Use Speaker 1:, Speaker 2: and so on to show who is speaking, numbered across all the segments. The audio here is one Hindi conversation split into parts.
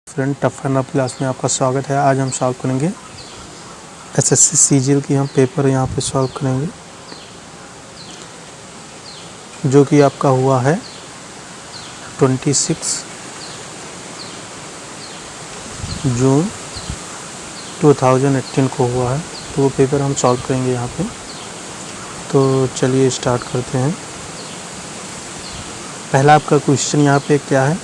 Speaker 1: Friend tough and up class में आपका स्वागत है। आज हम सॉल्व करेंगे एसएससी सीजीएल की हम पेपर यहाँ पे सॉल्व करेंगे, जो कि आपका हुआ है 26 जून 2018 को हुआ है। तो वो पेपर हम सॉल्व करेंगे यहाँ पे। तो चलिए स्टार्ट करते हैं। पहला आपका क्वेश्चन यहाँ पे क्या है?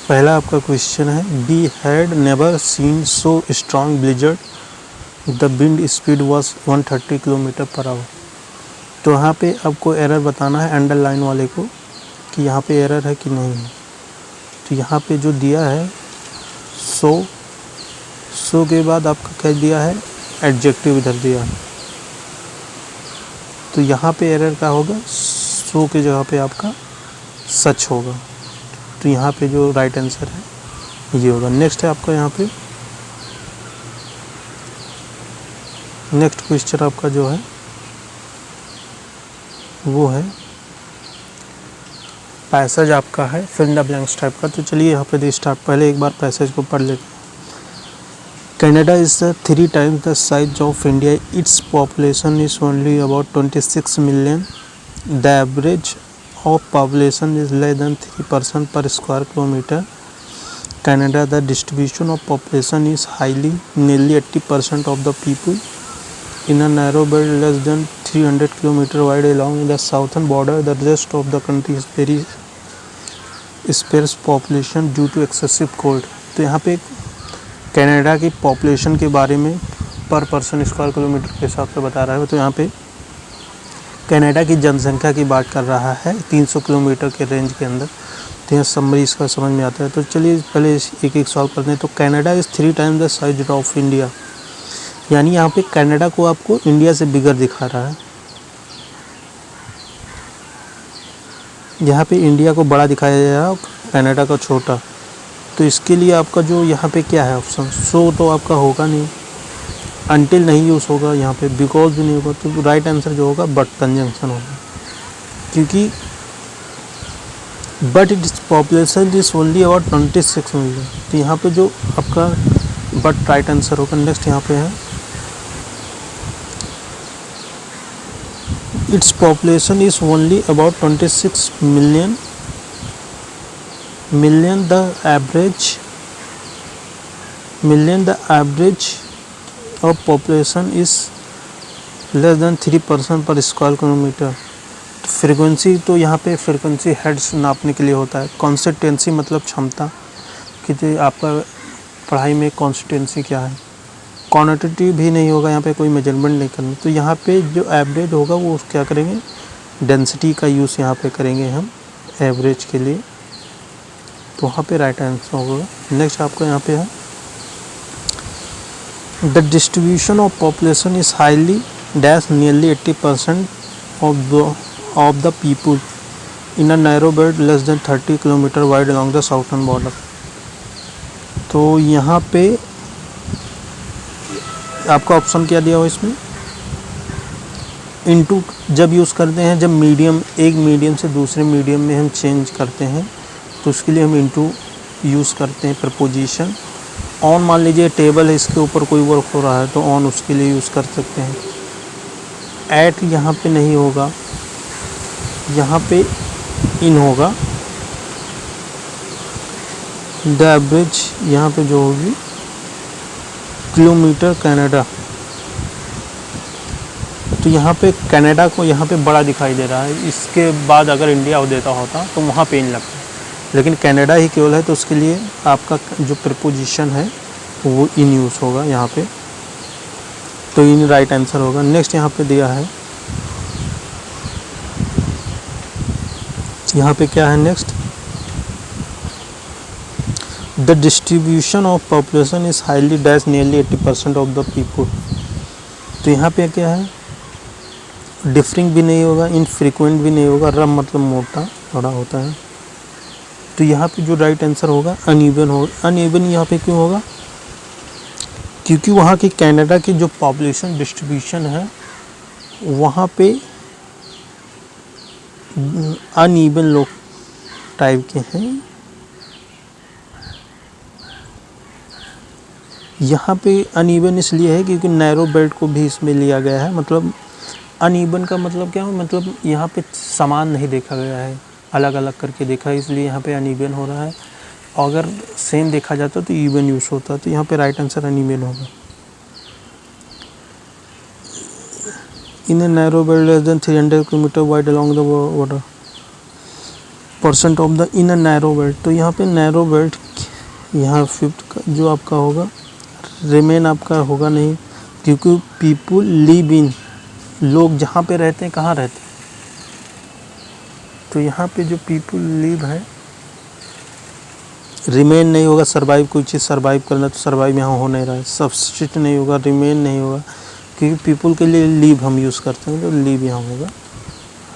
Speaker 1: पहला आपका क्वेश्चन है, we had never seen so strong blizzard, the wind speed was 130 kilometre per hour. तो यहाँ पे आपको एरर बताना है अंडरलाइन वाले को कि यहाँ पे एरर है कि नहीं है। तो यहाँ पे जो दिया है सो के बाद आपका क्या दिया है, एडजेक्टिव इधर दिया है। तो यहाँ पे एरर क्या होगा, सो की जगह पे आपका सच होगा। तो यहाँ पे जो राइट आंसर है ये होगा। नेक्स्ट है आपका यहाँ पे नेक्स्ट क्वेश्चन आपका जो है वो है पैसेज आपका है फिल द ब्लैंक्स टाइप का। तो चलिए यहाँ पे स्टार्ट, पहले एक बार पैसेज को पढ़ लेते हैं। Canada is 3 times the size of India. Its population is only about 26 million. The average of population is less than 3% per square kilometer. Canada, the distribution of population is highly, nearly 80% of the people in a narrow belt less than 300 km wide along the southern border. The rest of the country is very sparse population due to excessive cold. तो यहाँ पे कनाडा की पॉपुलेशन के बारे में पर पर्सन स्क्वायर किलोमीटर के हिसाब से बता रहा है। तो यहाँ पे कनाडा की जनसंख्या की बात कर रहा है 300 किलोमीटर के रेंज के अंदर। तो यहाँ समरी इसका समझ में आता है। तो चलिए पहले एक एक सॉल्व करते हैं। तो Canada is 3 times the size of India, यानी यहाँ पे कनाडा को आपको इंडिया से बिगर दिखा रहा है। यहाँ पे इंडिया को बड़ा दिखाया जा रहा है, कनाडा का छोटा। तो इसके लिए आपका जो यहाँ पे क्या है ऑप्शन, सो तो आपका होगा नहीं, अनटिल नहीं यूज़ होगा, यहाँ पे बिकॉज भी नहीं होगा। तो राइट आंसर जो होगा बट कंजंक्शन होगा, क्योंकि but its population is only about 26 million. तो यहाँ पे जो आपका बट राइट आंसर होगा। नेक्स्ट यहाँ पे है, its population is only about 26 million the average of population is less than 3% पर स्क्वायर किलोमीटर। तो फ्रीक्वेंसी, तो यहाँ पे फ्रीक्वेंसी हेड्स नापने के लिए होता है। कॉन्सिस्टेंसी मतलब क्षमता, कि आपका पढ़ाई में कॉन्सिस्टेंसी क्या है। क्वांटिटी भी नहीं होगा, यहाँ पे कोई मेजरमेंट नहीं करना। तो यहाँ पे जो एवरेज होगा वो क्या करेंगे, डेंसिटी का यूज़ यहाँ पे करेंगे हम एवरेज के लिए। तो वहाँ पे राइट आंसर होगा। नेक्स्ट आपको यहाँ पे है, the distribution of population is highly dash nearly 80% of the people in a narrow belt less then 30 kilometre wide along the southern border. तो यहाँ पे आपका ऑप्शन क्या दिया हुआ इसमें, इनटू जब यूज़ करते हैं, जब मीडियम एक मीडियम से दूसरे मीडियम में हम चेंज करते हैं तो उसके लिए हम इनटू यूज़ करते हैं प्रपोजिशन। ऑन मान लीजिए टेबल है, इसके ऊपर कोई वर्क हो रहा है तो ऑन उसके लिए यूज़ कर सकते हैं। एट यहाँ पे नहीं होगा, यहाँ पे इन होगा। द एवरेज यहाँ पे जो होगी किलोमीटर कनाडा। तो यहाँ पे कनाडा को यहाँ पे बड़ा दिखाई दे रहा है। इसके बाद अगर इंडिया देता होता तो वहाँ पे इन लगता, लेकिन कनाडा ही केवल है तो उसके लिए आपका जो प्रपोजिशन है वो इन यूज़ होगा यहाँ पे। तो इन राइट आंसर होगा। नेक्स्ट यहाँ पे दिया है, यहाँ पे क्या है next, the distribution of population is highly dash nearly 80% of the people. तो यहाँ पे क्या है, डिफरिंग भी नहीं होगा, इनफ्रीक्वेंट भी नहीं होगा, रफ मतलब मोटा बड़ा होता है। तो यहाँ पे जो राइट आंसर होगा अनइवन होगा। अनइवन यहाँ पे क्यों होगा, क्योंकि वहाँ की कनाडा की जो पॉपुलेशन डिस्ट्रीब्यूशन है वहाँ पे अनइवन लोग टाइप के हैं। यहाँ पे अनइवन इसलिए है क्योंकि नैरो बेल्ट को भी इसमें लिया गया है। मतलब अनइवन का मतलब क्या है, मतलब यहाँ पे समान नहीं देखा गया है, अलग अलग करके देखा है, इसलिए यहाँ पे अनइवन हो रहा है। अगर सेम देखा जाता तो इवन यूज होता, तो यहाँ पे राइट आंसर अनइवन होगा। In a narrow belt less than 300 kilometre wide along the water percent of the in a narrow belt. तो यहाँ पे नैरो बेल्ट यहाँ 5th का जो आपका होगा रिमेन आपका होगा नहीं, क्योंकि पीपुल लिव इन, लोग जहाँ पे रहते हैं कहाँ रहते हैं, तो यहाँ पे जो पीपुल लिव है रिमेन नहीं होगा। सर्वाइव, कोई चीज़ सर्वाइव करना तो सर्वाइव यहाँ हो नहीं रहा है, सब्सिस्ट नहीं होगा, रिमेन नहीं होगा, क्योंकि पीपुल के लिए लिव हम यूज़ करते हैं, तो लिव यहाँ होगा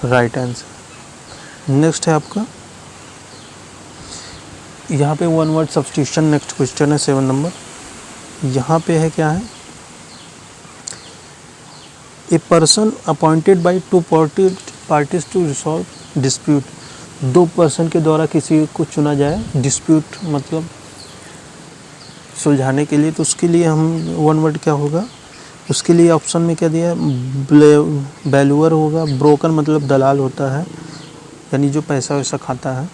Speaker 1: राइट आंसर। नेक्स्ट है आपका यहाँ पे one word substitution. Next question है 7 नंबर। यहाँ पे है क्या है, a person appointed by 2 parties to resolve dispute. 2 person के द्वारा किसी को चुना जाए डिस्प्यूट मतलब सुलझाने के लिए, तो उसके लिए हम वन वर्ड क्या होगा, उसके लिए ऑप्शन में क्या दिया है, वैल्यूअर होगा, ब्रोकर मतलब दलाल होता है, यानी जो पैसा वैसा खाता है,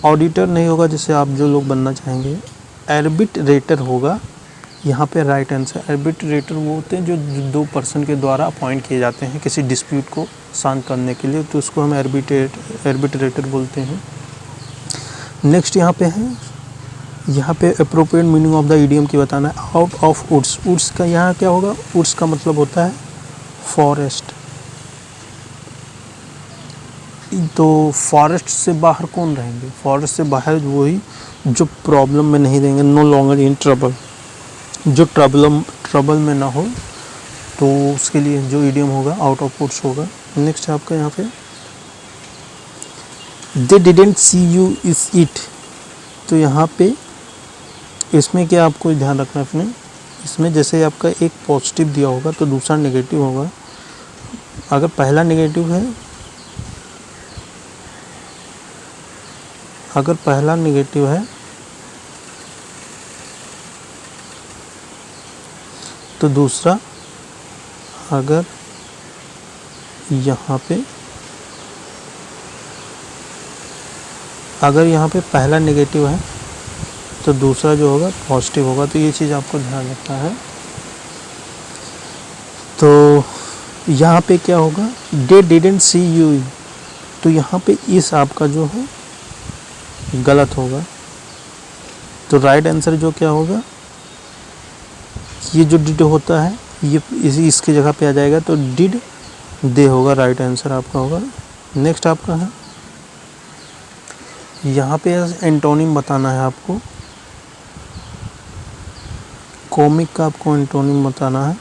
Speaker 1: ऑडिटर नहीं होगा जैसे आप जो लोग बनना चाहेंगे, आर्बिट्रेटर होगा यहाँ पे राइट आंसर। आर्बिट्रेटर वो होते हैं जो 2 पर्सन के द्वारा अपॉइंट किए जाते हैं किसी डिस्प्यूट को शांत करने के लिए, तो उसको हम आर्बिट्रेटर बोलते हैं। नेक्स्ट यहाँ पे है, यहाँ पे appropriate meaning of the idiom की बताना है। आउट ऑफ वुड्स, वुड्स का यहाँ क्या होगा, वुड्स का मतलब होता है फॉरेस्ट, तो फॉरेस्ट से बाहर कौन रहेंगे, फॉरेस्ट से बाहर वही जो प्रॉब्लम में नहीं रहेंगे, नो लॉन्गर इन ट्रबल, जो ट्रबल में ना हो, तो उसके लिए जो इडियम होगा आउट ऑफ वुड्स होगा। नेक्स्ट है आपका यहाँ पे they didn't C you is it, तो यहाँ पे इसमें क्या आपको ध्यान रखना है अपने, इसमें जैसे आपका एक पॉजिटिव दिया होगा तो दूसरा नेगेटिव होगा। अगर पहला नेगेटिव है, अगर पहला नेगेटिव है तो दूसरा, अगर यहाँ पे पहला नेगेटिव है तो दूसरा जो होगा पॉजिटिव होगा, तो ये चीज़ आपको ध्यान रखना है। तो यहाँ पे क्या होगा, दे डिडंट सी यू, तो यहाँ पे इस आपका जो है गलत होगा, तो राइट आंसर जो क्या होगा, ये जो डिड होता है ये इसकी जगह पे आ जाएगा, तो डिड दे होगा राइट आंसर आपका होगा। नेक्स्ट आपका है यहाँ पे एंटोनिम बताना है आपको, कॉमिक का आपको एंटोनिम बताना है।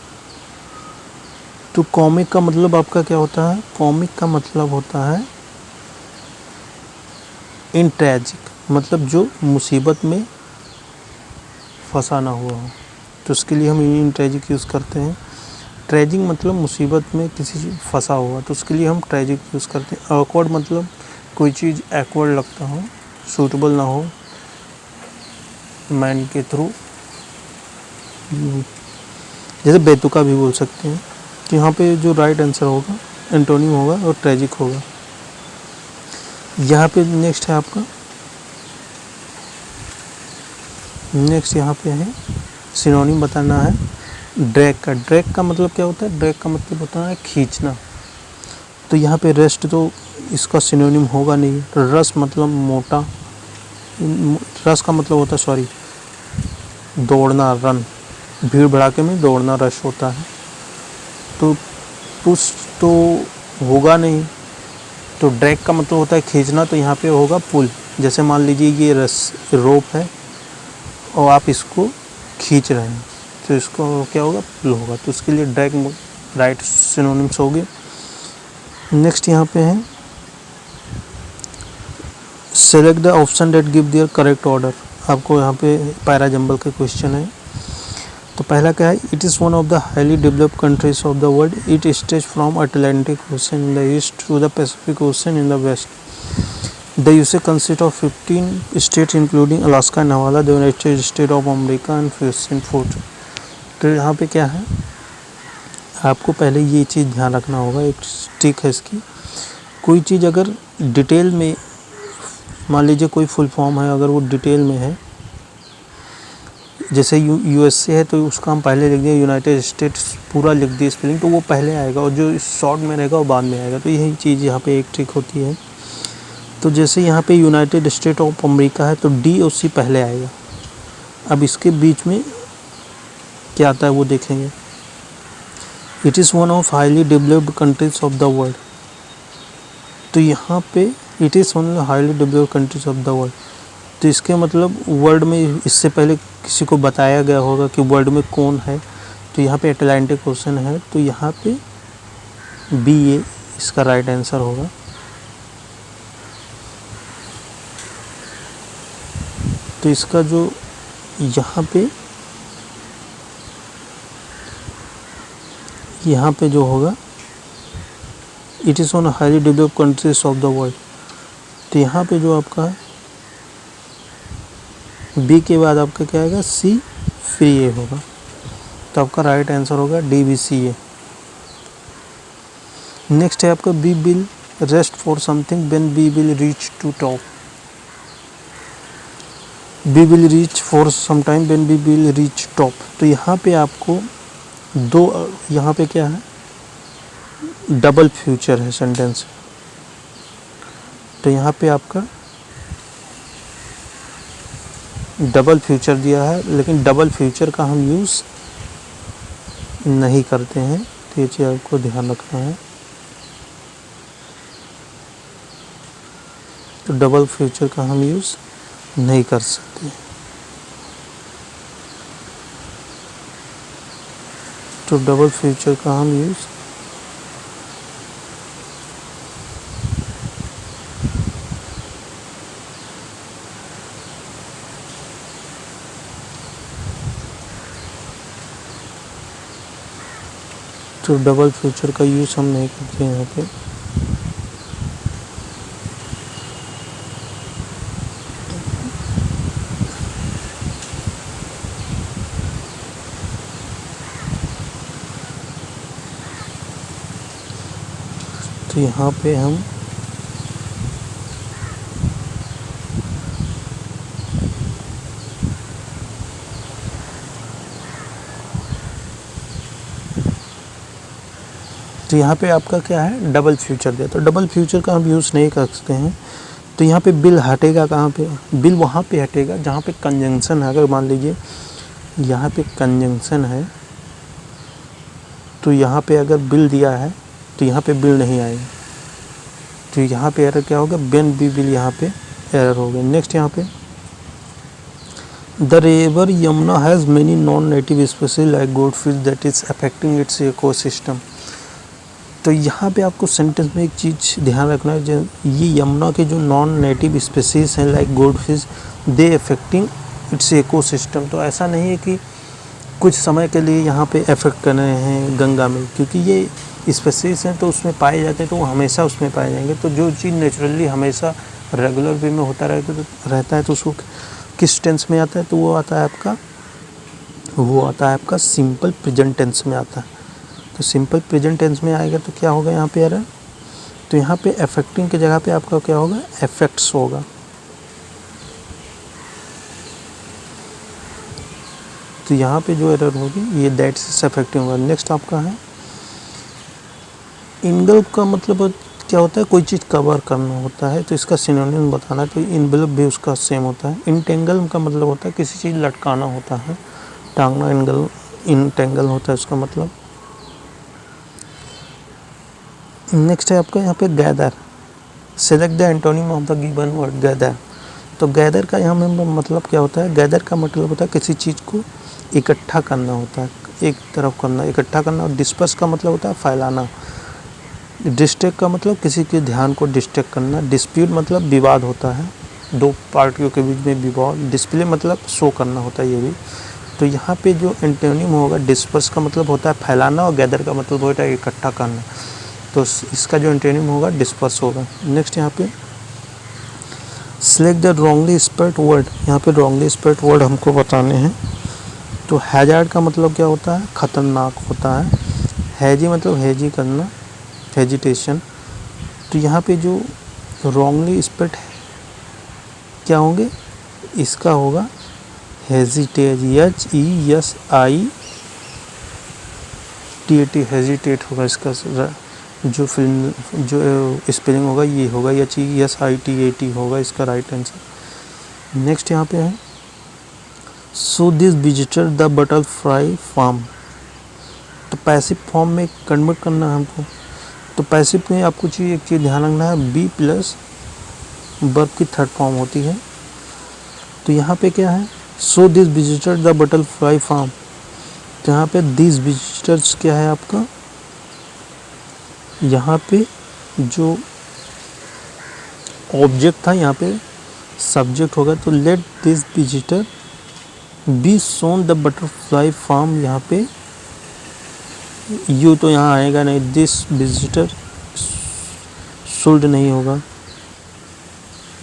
Speaker 1: तो कॉमिक का मतलब आपका क्या होता है, कॉमिक का मतलब होता है इन ट्रैजिक, मतलब जो मुसीबत में फंसा ना हुआ हो, तो उसके लिए हम इन ट्रैजिक यूज़ करते हैं। ट्रैजिक मतलब मुसीबत में किसी चीज़ फंसा हुआ, तो उसके लिए हम ट्रैजिक यूज़ करते हैं। ऑकवर्ड मतलब कोई चीज़ एक्वर्ड लगता हो, सूटेबल ना हो मैन के थ्रू, जैसे बेतुका भी बोल सकते हैं। तो यहाँ पे जो राइट आंसर होगा एंटोनिम होगा और ट्रैजिक होगा। यहाँ पे नेक्स्ट है आपका, नेक्स्ट यहाँ पे है सिनोनिम बताना है ड्रैग का। ड्रैग का मतलब क्या होता है, ड्रैग का मतलब होता है खींचना, तो यहाँ पे रेस्ट तो इसका सिनोनिम होगा नहीं। रस मतलब मोटा, रस का मतलब होता है सॉरी दौड़ना, रन, भीड़ भड़ाके में दौड़ना रश होता है, तो पुश तो होगा नहीं, तो ड्रैग का मतलब होता है खींचना, तो यहाँ पे होगा पुल। जैसे मान लीजिए ये रोप है और आप इसको खींच रहे हैं, तो इसको क्या होगा, पुल होगा, तो उसके लिए ड्रैग राइट सिनोनिम्स हो गए। नेक्स्ट यहाँ पे है select the option that give their correct order. आपको यहाँ पे पैरा जंबल का क्वेश्चन है। तो पहला क्या है, it is one of the highly developed countries of the world, it stretch from Atlantic Ocean in the east to the Pacific Ocean in the west. The USA consist of 15 state including Alaska and Nevada, the United State of America and 4. तो यहाँ पे क्या है, आपको पहले ये चीज़ ध्यान रखना होगा, एक ट्रिक है इसकी। कोई चीज़ अगर डिटेल में, मान लीजिए कोई फुल फॉर्म है, अगर वो डिटेल में है, जैसे यूएसए है तो उसका हम पहले लिख दिए, यूनाइटेड स्टेट्स पूरा लिख दिए स्पेलिंग, तो वो पहले आएगा, और जो शॉर्ट में रहेगा वो बाद में आएगा। तो यही चीज़ यहाँ पे एक ट्रिक होती है। तो जैसे यहाँ पे यूनाइटेड स्टेट ऑफ अमेरिका है तो डी और सी पहले आएगा। अब इसके बीच में क्या आता है वो देखेंगे। It is one of highly developed countries of the world. तो यहाँ पे it is one of highly developed countries of the world, तो इसके मतलब वर्ल्ड में इससे पहले किसी को बताया गया होगा कि वर्ल्ड में कौन है। तो यहाँ पे अटलांटिक ओशन है, तो यहाँ पे बी ए इसका राइट आंसर होगा। तो इसका जो यहाँ पे जो होगा, it is one highly developed countries of the world, तो यहाँ पे जो आपका बी के बाद आपका क्या आएगा, सी फिर ए होगा। तो आपका राइट आंसर होगा DBCA। नेक्स्ट है आपका we will rest for something when we will reach to top. We will reach for some time when we will reach top. तो यहाँ पे आपको दो, यहाँ पे क्या है, डबल फ्यूचर है सेंटेंस। तो यहाँ पे आपका डबल फ्यूचर दिया है, लेकिन डबल फ्यूचर का हम यूज़ नहीं करते हैं, तो ये चीज़ आपको ध्यान रखना है। तो डबल फ्यूचर का हम यूज़ नहीं कर सकते। तो डबल फ्यूचर का हम यूज़ का यूज़ हम नहीं करते यहाँ पे। तो यहाँ पे हम तो यहाँ पे आपका क्या है, डबल फ्यूचर दिया, तो डबल फ्यूचर का हम यूज़ नहीं कर सकते हैं। तो यहाँ पे बिल हटेगा कहाँ पे, बिल वहाँ पे हटेगा जहाँ पे कंजंक्शन है। अगर मान लीजिए यहाँ पे कंजंक्शन है, तो यहाँ पे अगर बिल दिया है तो यहाँ पे बिल नहीं आएगा, तो यहाँ पे एरर क्या होगा, बेन बी बिल, यहाँ पे एरर हो गया। नेक्स्ट यहाँ पे the river Yamuna has many non native species like goldfish that is affecting it's ecosystem. तो यहाँ पे आपको सेंटेंस में एक चीज़ ध्यान रखना है, जो ये यमुना के जो नॉन नेटिव स्पीशीज़ हैं like goldfish, they affecting it's ecosystem. तो ऐसा नहीं है कि कुछ समय के लिए यहाँ पे अफेक्ट कर रहे हैं गंगा में, क्योंकि ये स्पीशीज़ हैं तो उसमें पाए जाते हैं, तो वो हमेशा उसमें पाए जाएंगे। तो जो चीज़ नेचुरली हमेशा रेगुलर वे में होता रहता है तो उसको किस टेंस में आता है, तो वो आता है आपका सिंपल प्रेजेंट टेंस में आता है। तो सिंपल प्रेजेंट टेंस में आएगा तो क्या होगा यहाँ पे एरर, तो यहाँ पे अफेक्टिंग की जगह पे आपका क्या होगा, अफेक्ट्स होगा। तो यहाँ पे जो एरर होगी ये दैट इज अफेक्टिंग होगा। नेक्स्ट आपका है इनगल्फ का मतलब क्या होता है, कोई चीज़ कवर करना होता है, तो इसका सिनोनिम बताना, तो इनवल्व भी उसका सेम होता है। इंटेंगल का मतलब होता है किसी चीज़ लटकाना होता है, टांगना, इंटेंगल होता है उसका मतलब। नेक्स्ट है आपका यहाँ पे gather, select the antonym of the given word gather. तो गैदर का यहाँ में मतलब क्या होता है, गैदर का मतलब होता है किसी चीज़ को इकट्ठा करना होता है, एक तरफ करना, इकट्ठा करना। और डिस्पर्स का मतलब होता है फैलाना। डिस्ट्रैक्ट का मतलब किसी के ध्यान को डिस्ट्रैक्ट करना। डिस्प्यूट मतलब विवाद होता है, दो पार्टियों के बीच में विवाद। डिस्प्ले मतलब शो करना होता है ये भी। तो यहाँ पे जो एंटोनिम होगा, डिस्पर्स का मतलब होता है फैलाना और गैदर का मतलब होता है इकट्ठा करना। तो इसका जो एंटोनिम होगा डिस्पर्स होगा। नेक्स्ट यहाँ पे select the wrongly spelled word, यहाँ पे रॉन्गली स्पेल्ड वर्ड हमको बताने हैं। तो हैजार्ड का मतलब क्या होता है, खतरनाक होता है। हैजी मतलब हैजी करना, हेजिटेशन। तो यहाँ पे जो रॉन्गली स्पेल्ड क्या होंगे, इसका होगा हेजिटेट, HESITATE, हेजिटेट होगा इसका जो फिल्म जो स्पेलिंग होगा ये होगा, HESITATE होगा इसका राइट आंसर। नेक्स्ट यहाँ पे है so this visitor the butterfly farm. तो पैसिव फॉर्म में कन्वर्ट करना है हमको। तो पैसिव में आपको एक चीज़ ध्यान रखना है, बी प्लस वर्ब की थर्ड फॉर्म होती है। तो यहाँ पे क्या है, so this visitor the butterfly farm. तो यहाँ पे दिस विजिटर्स क्या है आपका, यहाँ पे जो ऑब्जेक्ट था यहाँ पे सब्जेक्ट होगा। तो let this visitor be shown the butterfly farm, यहाँ पे यू तो यहाँ आएगा नहीं, दिस विजिटर शुड नहीं होगा,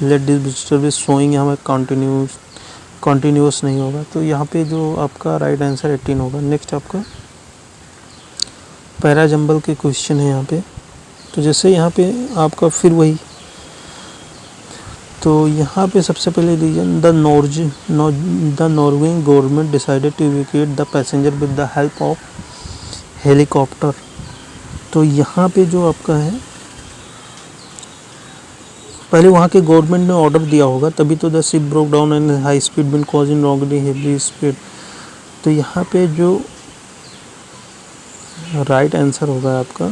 Speaker 1: late this visitor be showing यहाँ पे कॉन्टिन्यूस नहीं होगा। तो यहाँ पे जो आपका राइट आंसर 18 होगा। नेक्स्ट आपका पैरा जंबल के क्वेश्चन है यहाँ पे। तो जैसे यहाँ पे आपका फिर वही, तो यहाँ पे सबसे पहले reason the Norwegian government decided to evacuate the passenger with the help of helicopter. तो यहाँ पे जो आपका है पहले वहाँ के गवर्नमेंट ने ऑर्डर दिया होगा, तभी तो the ship broke down and high speed wind causing wrongly heavy speed. तो यहाँ पे जो राइट आंसर होगा आपका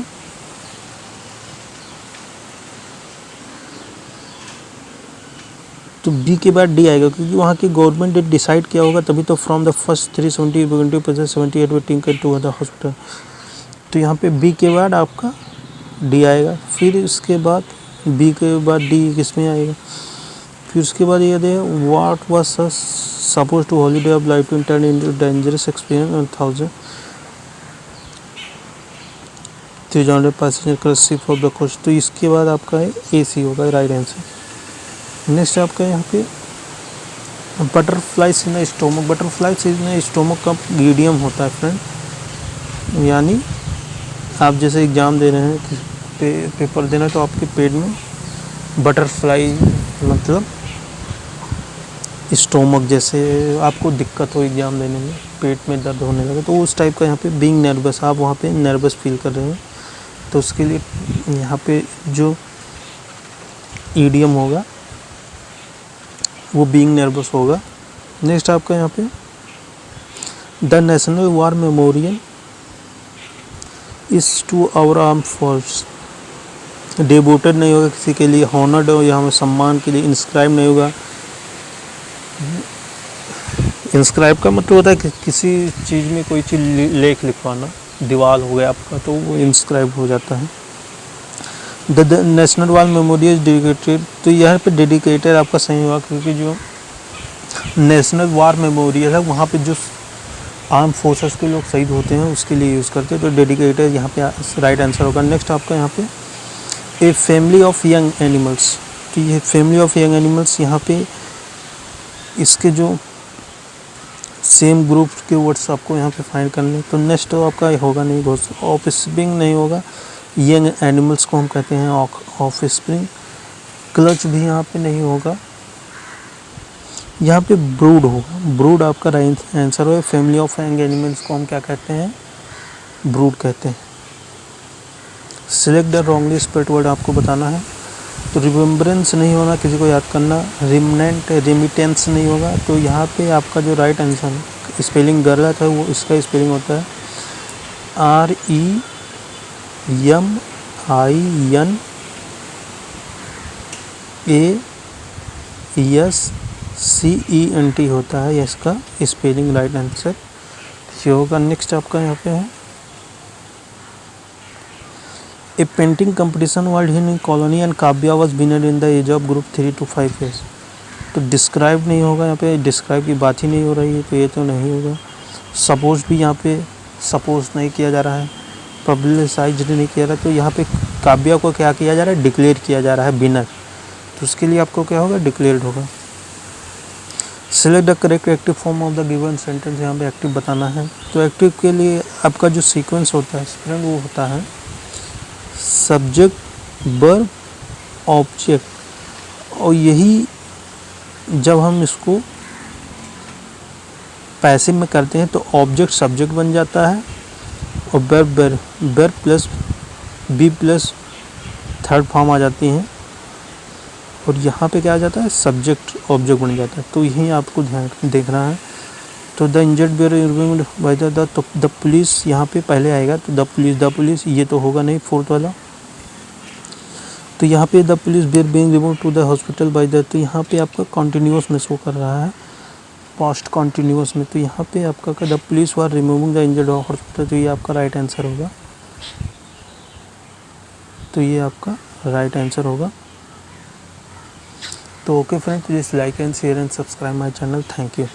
Speaker 1: तो बी के बाद डी आएगा, क्योंकि वहाँ की गवर्नमेंट ने डिसाइड किया होगा, तभी तो from the first 370 taken to the hospital. तो यहाँ पे बी के बाद आपका डी आएगा, फिर इसके बाद बी के बाद डी किस में आएगा, फिर उसके बाद ये they what was supposed to holiday of life to turn into dangerous experience 1300 passenger का शिप ऑफ द कोस्ट। तो इसके बाद आपका है ए सी होगा राइट आंसर। नेक्स्ट आपका यहाँ पे butterfly in stomach. Butterfly in stomach का ईडियम होता है फ्रेंड, यानी आप जैसे एग्ज़ाम दे रहे हैं पेपर देना है, तो आपके पेट में बटरफ्लाई मतलब स्टोमक, जैसे आपको दिक्कत हो एग्ज़ाम देने में, पेट में दर्द होने लगे, तो उस टाइप का यहाँ पे बीइंग नर्वस, आप वहाँ पे नर्वस फील कर रहे हैं, तो उसके लिए यहाँ पे जो ईडियम होगा वो बीइंग नर्वस होगा। नेक्स्ट आपका यहाँ पे the national war memorial is to our arm force. Devoted नहीं होगा किसी के लिए, हॉनर्ड हो यहाँ में सम्मान के लिए, इंस्क्राइब नहीं होगा। इंस्क्राइब का मतलब होता है कि किसी चीज़ में कोई चीज़ लेख लिखवाना, दीवार हो गया आपका तो वो इंस्क्राइब हो जाता है। The national war memorial dedicated, तो यहाँ पे डेडिकेटेड आपका सही होगा, क्योंकि जो नेशनल वार मेमोरियल है वहाँ पे जो आर्म फोर्सेस के लोग शहीद होते हैं उसके लिए यूज़ करते हैं, तो डेडिकेटेड यहाँ पे राइट आंसर होगा। नेक्स्ट आपका यहाँ पे a family of young animals. तो ये फैमिली ऑफ यंग एनिमल्स, यहाँ पे इसके जो सेम ग्रुप के वर्ड्स आपको यहाँ पे फाइंड करने। तो नेक्स्ट तो आपका होगा नहीं, ऑफ स्प्रिंग नहीं होगा, यंग एनिमल्स को हम कहते हैं ऑफ स्प्रिंग। क्लच भी यहाँ पे नहीं होगा, यहाँ पे ब्रूड होगा, ब्रूड आपका राइट आंसर होगा। फैमिली ऑफ यंग एनिमल्स को हम क्या कहते हैं, ब्रूड कहते हैं। Select the wrongly spelled word आपको बताना है। तो रिमेम्बरेंस नहीं होना, किसी को याद करना। रेमिटेंस नहीं होगा। तो यहाँ पे आपका जो राइट आंसर है, स्पेलिंग गलत है, वो इसका स्पेलिंग होता है REMINACENT होता है, इसका स्पेलिंग राइट आंसर ये होगा। नेक्स्ट आपका यहाँ पे है a painting competition world in colony and Kavya was winner in the age of group 3 to 5 years। तो डिस्क्राइब नहीं होगा, यहाँ पे डिस्क्राइब की बात ही नहीं हो रही है, तो ये तो नहीं होगा। सपोज भी यहाँ पे सपोज नहीं किया जा रहा है, पब्लिसाइज नहीं किया जा रहा है, तो यहाँ पे काव्या को क्या किया जा रहा है, डिक्लेयर किया जा रहा है विनर। तो उसके लिए आपको क्या होगा, डिक्लेयर्ड होगा। Select the correct active form of the given sentence, यहाँ पे एक्टिव बताना है। तो एक्टिव के लिए आपका जो सीक्वेंस होता है स्टूडेंट वो होता है सब्जेक्ट वर्ब ऑब्जेक्ट, और यही जब हम इसको पैसिव में करते हैं तो ऑब्जेक्ट सब्जेक्ट बन जाता है और verb plus be plus third form आ जाती हैं, और यहाँ पे क्या आ जाता है, सब्जेक्ट ऑब्जेक्ट बन जाता है। तो यही आपको ध्यान देखना है। तो the injured were removed by the police यहाँ पे पहले आएगा, तो द पुलिस ये तो होगा नहीं फोर्थ वाला। तो यहाँ पे the police were being removed to the hospital by the, तो यहाँ पे आपका कॉन्टिन्यूअस में शो कर रहा है, पास्ट कॉन्टिन्यूअस में। तो यहाँ पे आपका the police were removing the injured hospital, तो ये आपका राइट आंसर होगा। तो ये आपका राइट आंसर होगा। तो okay friends, please like and share and subscribe my channel. Thank you.